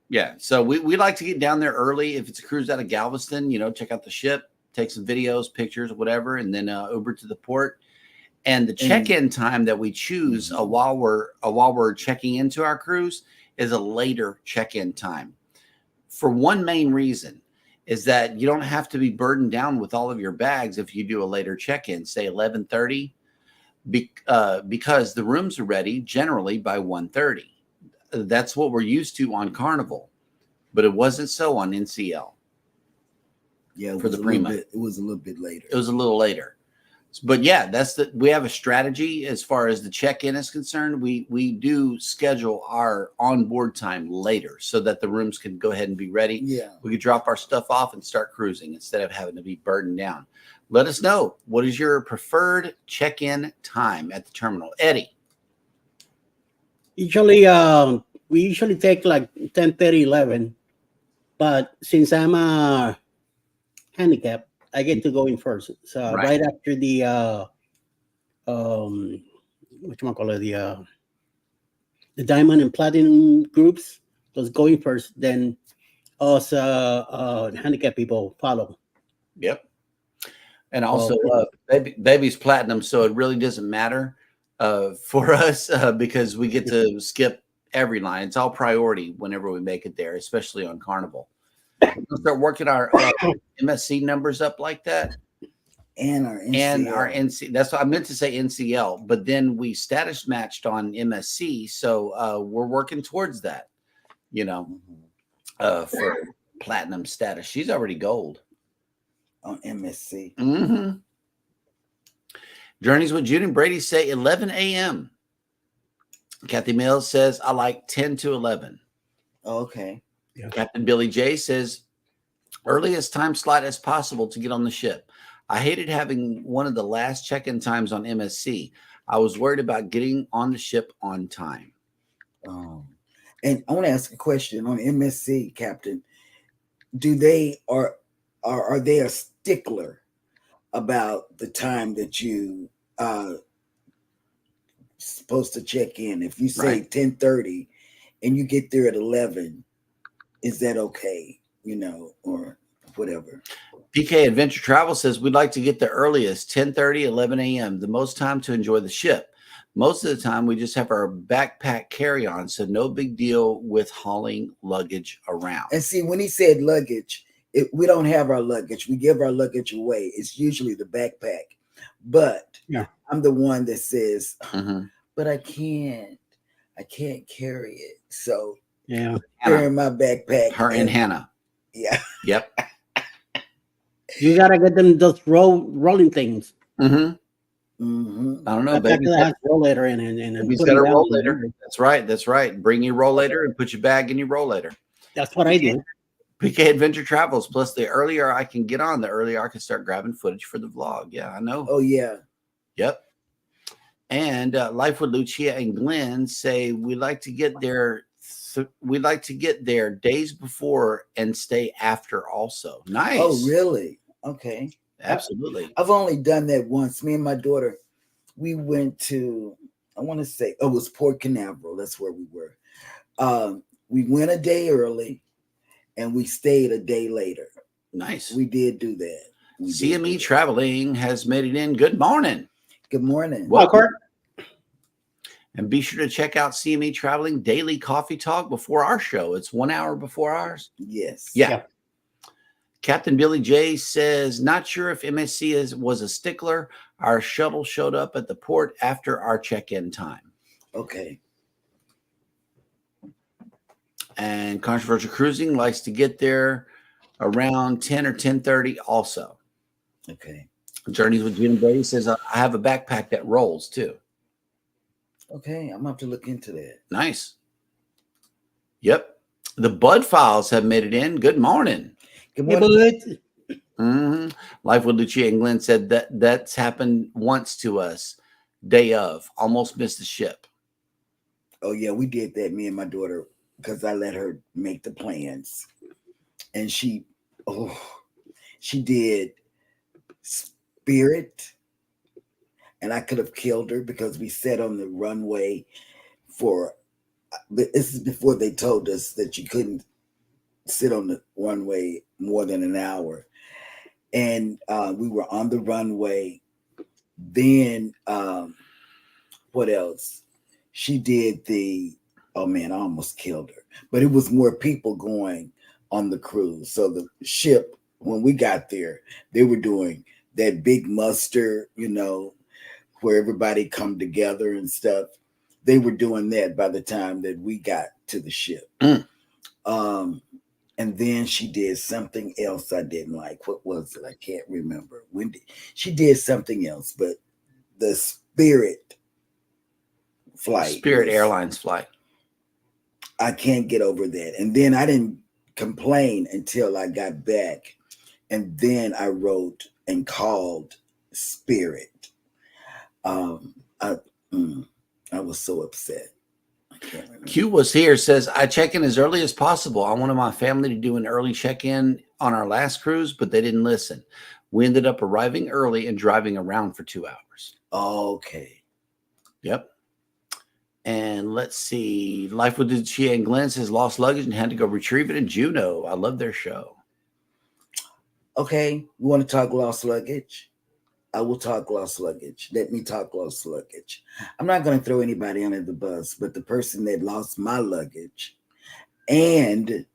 Yeah. So we like to get down there early. If it's a cruise out of Galveston, check out the ship, take some videos, pictures, whatever, and then Uber to the port. And the check-in time that we choose while we're checking into our cruise is a later check-in time. For one main reason is that you don't have to be burdened down with all of your bags if you do a later check-in, say 11:30, because the rooms are ready generally by 1:30. That's what we're used to on Carnival, but it wasn't so on NCL. Yeah, for the Prima, it was a little bit later. It was a little later. But yeah, we have a strategy as far as the check-in is concerned. We do schedule our onboard time later so that the rooms can go ahead and be ready. Yeah. We could drop our stuff off and start cruising instead of having to be burdened down. Let us know, what is your preferred check-in time at the terminal? Eddie. Usually, we usually take like 10:30, 11. But since I'm a handicap, I get to go in first. So right after the whatchamacallit, the diamond and platinum groups, those going first, then us handicap people follow. Yep. And also baby's platinum, so it really doesn't matter for us because we get to skip every line. It's all priority whenever we make it there, especially on Carnival. We'll start working our MSC numbers up like that. And our NC. That's what I meant to say, NCL, but then we status matched on MSC. So we're working towards that, for platinum status. She's already gold on MSC. Mm-hmm. Journeys with Jude and Brady say 11 a.m. Kathy Mills says, I like 10 to 11. Okay. Yeah. Captain Billy J says, earliest time slot as possible to get on the ship. I hated having one of the last check-in times on MSC. I was worried about getting on the ship on time. And I want to ask a question on MSC, Captain. Do they are they a stickler about the time that you supposed to check in? If you say 10:30 and you get there at 11, is that okay? Or whatever. PK Adventure Travel says we'd like to get the earliest 10:30, 11 a.m. the most time to enjoy the ship. Most of the time we just have our backpack carry-on, so no big deal with hauling luggage around. And see, when he said luggage, we don't have our luggage. We give our luggage away. It's usually the backpack. But I'm the one that says, but I can't carry it. So carrying my backpack. Her and Hannah. Yeah. Yep. You gotta get them those rolling things. Mm-hmm. I don't know, baby. Rollator and he's got a rollator. That's right. Bring your rollator and put your bag in your rollator. That's what I do. PK Adventure Travels. Plus, the earlier I can get on, the earlier I can start grabbing footage for the vlog. Yeah, I know. Oh yeah. Yep. And Life with Lucia and Glenn say we like to get there. We like to get there days before and stay after. Also, nice. Oh really? Okay. Absolutely. I've only done that once. Me and my daughter, we went to, I want to say, it was Port Canaveral. That's where we were. We went a day early and we stayed a day later. Nice. We did do that. CME Traveling has made it in. Good morning. Good morning. Welcome. And be sure to check out CME Traveling Daily Coffee Talk before our show. It's 1 hour before ours. Yes. Yeah. Captain Billy J says, not sure if MSC was a stickler. Our shuttle showed up at the port after our check-in time. Okay. And Controversial Cruising likes to get there around 10 or 10:30 also. Okay. Journeys with Jim Brady says, I have a backpack that rolls too. Okay. I'm going to have to look into that. Nice. Yep. The Bud Files have made it in. Good morning. Good morning. Mm-hmm. Life with Lucia and Glenn said that's happened once to us. Day of, almost missed the ship. Oh yeah, we did that. Me and my daughter, because I let her make the plans, and she did Spirit, and I could have killed her because we sat on the runway for. This is before they told us that you couldn't sit on the runway more than an hour, and we were on the runway. Then what else? She did oh man, I almost killed her. But it was more people going on the cruise. So the ship, when we got there, they were doing that big muster, where everybody come together and stuff. They were doing that by the time that we got to the ship. And then she did something else I didn't like. What was it? I can't remember. She did something else, but the Spirit flight. Spirit Airlines flight. I can't get over that. And then I didn't complain until I got back. And then I wrote and called Spirit. I was so upset. I can't remember. Q was here, says, I check in as early as possible. I wanted my family to do an early check-in on our last cruise, but they didn't listen. We ended up arriving early and driving around for 2 hours. Okay. Yep. And let's see. Life with Lucia and Glenn says lost luggage and had to go retrieve it in Juneau. I love their show. Okay. You want to talk lost luggage? I will talk lost luggage. Let me talk lost luggage. I'm not going to throw anybody under the bus, but the person that lost my luggage and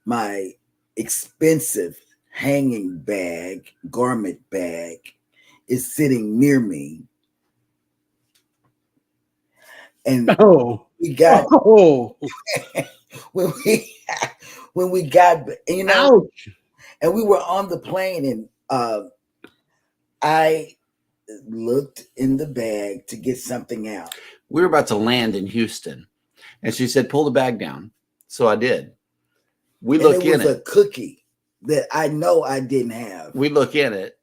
my expensive hanging bag, garment bag, is sitting near me. And we got when we got, ouch. And we were on the plane, and I looked in the bag to get something out. We were about to land in Houston, and she said, "Pull the bag down." So I did. We look in it. It was a cookie that I know I didn't have. We look in it,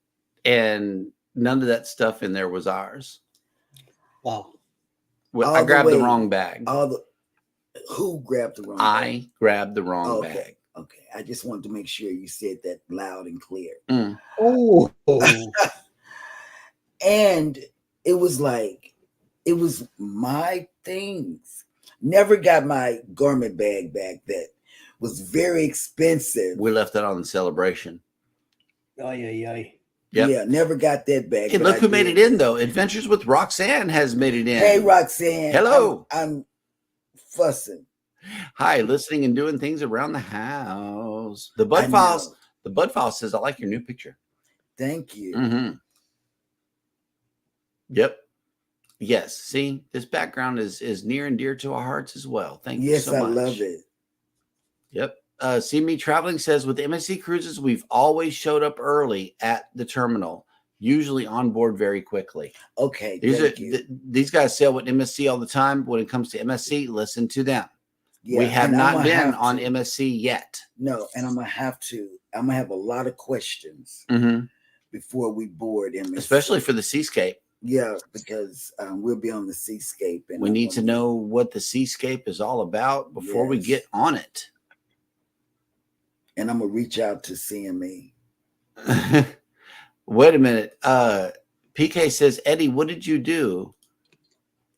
and none of that stuff in there was ours. Wow. Well, I grabbed the wrong bag. Who grabbed the wrong bag? I grabbed the wrong bag. Okay. I just wanted to make sure you said that loud and clear. Oh. And it was like, it was my things. Never got my garment bag back that was very expensive. We left that on the Celebration. Yep. Yeah, never got that back. Hey, look who made it in, though. Adventures with Roxanne has made it in. Hey, Roxanne. Hello. I'm fussing. Hi, listening and doing things around the house. The Bud Files. The Bud File says, I like your new picture. Thank you. Mm-hmm. Yep. Yes. See, this background is near and dear to our hearts as well. Thank you so much. Yes, I love it. Yep. See Me Traveling says, with MSC Cruises, we've always showed up early at the terminal, usually on board very quickly. Okay. These guys sail with MSC all the time. When it comes to MSC, listen to them. Yeah, we have not been on MSC yet. No, and I'm gonna have a lot of questions before we board MSC. Especially for the Seascape. Yeah, because we'll be on the Seascape. And we need to know what the Seascape is all about before we get on it. And I'm gonna reach out to CME. Wait a minute. PK says, Eddie, what did you do?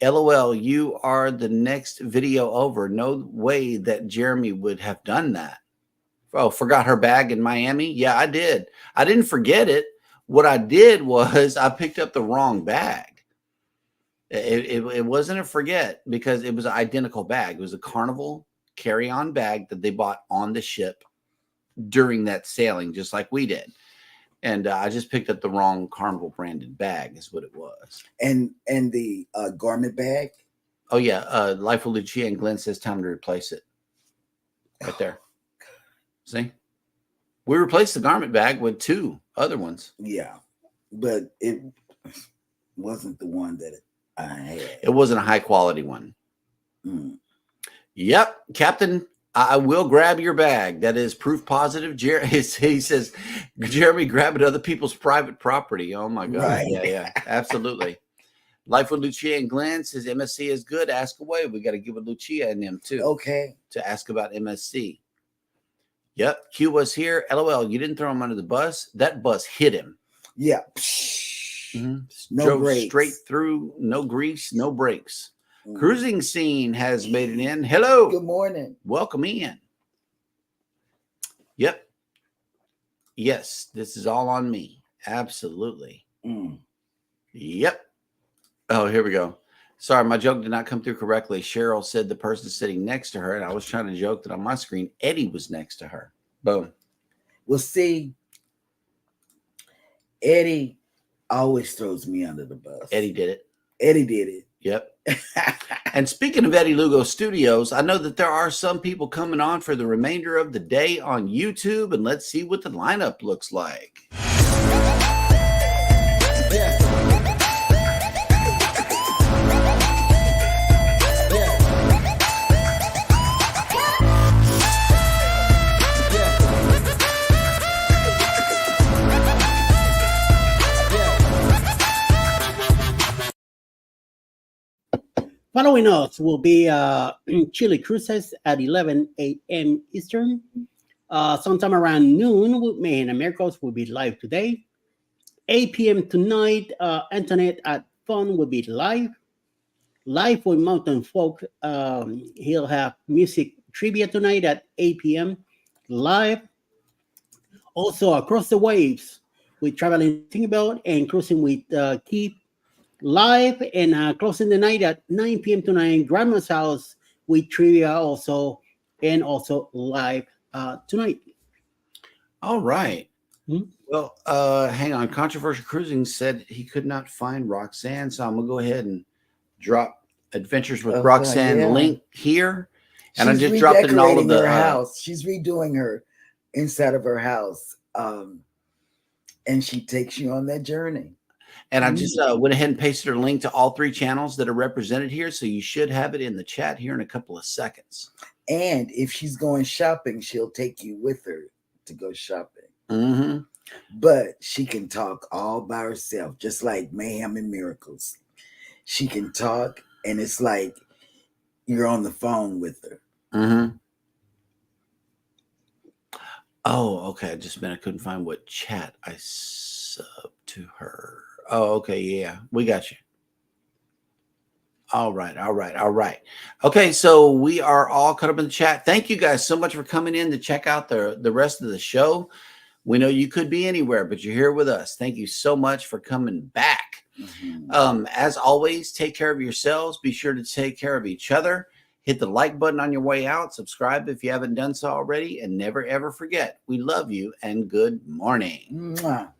LOL, you are the next video over. No way that Jeremy would have done that. Oh, forgot her bag in Miami? Yeah, I did. I didn't forget it. What I did was I picked up the wrong bag. It wasn't a forget because it was an identical bag. It was a Carnival carry-on bag that they bought on the ship during that sailing, just like we did. And I just picked up the wrong Carnival branded bag is what it was. And the garment bag? Oh, yeah. Life with Lucia and Glenn says time to replace it. Right there. See? We replaced the garment bag with 2 other ones. Yeah. But it wasn't the one that I had. It wasn't a high quality one. Yep. Captain I will grab your bag. That is proof positive. He says, Jeremy, grabbing other people's private property. Oh my God. Right. Yeah, absolutely. Life with Lucia and Glenn says MSC is good. Ask away. We got to give it Lucia and them too. Okay. To ask about MSC. Yep. Q was here. LOL. You didn't throw him under the bus. That bus hit him. Yeah. No Drove brakes. straight through. No grease. No brakes. Mm. Cruising Scene has made it in. Hello. Good morning. Welcome in. Yep. Yes, this is all on me. Absolutely. Mm. Yep. Oh, here we go. Sorry, my joke did not come through correctly. Cheryl said the person sitting next to her, and I was trying to joke that on my screen, Eddie was next to her. Boom. Well, see, Eddie always throws me under the bus. Eddie did it. Eddie did it. Yep. And speaking of Eddie Lugo Studios, I know that there are some people coming on for the remainder of the day on YouTube, and let's see what the lineup looks like. Yeah. Following us will be Chile Cruises at 11 a.m. Eastern. Sometime around noon, May and Americas will be live today. 8 p.m. tonight, Antoinette at Fun will be live. Live with Mountain Folk. He'll have music trivia tonight at 8 p.m. live. Also, Across the Waves with Traveling Thinking and Cruising with Keith. Live and closing the night at 9 p.m. tonight, Grandma's House with trivia also, and also live tonight. All right. Hmm? Well, hang on. Controversial Cruising said he could not find Roxanne, so I'm going to go ahead and drop Adventures with Roxanne link here. And I just dropped it in all of the house. She's redoing her inside of her house. And she takes you on that journey. And I just went ahead and pasted her link to all three channels that are represented here. So you should have it in the chat here in a couple of seconds. And if she's going shopping, she'll take you with her to go shopping. Mm-hmm. But she can talk all by herself, just like Mayhem and Miracles. She can talk, and it's like you're on the phone with her. Mm-hmm. Oh, okay. I just meant I couldn't find what chat I subbed to her. Oh, okay. Yeah, we got you. All right. Okay, so we are all caught up in the chat. Thank you guys so much for coming in to check out the rest of the show. We know you could be anywhere, but you're here with us. Thank you so much for coming back. Mm-hmm. As always, take care of yourselves. Be sure to take care of each other. Hit the like button on your way out. Subscribe if you haven't done so already. And never, ever forget, we love you and good morning. Mwah.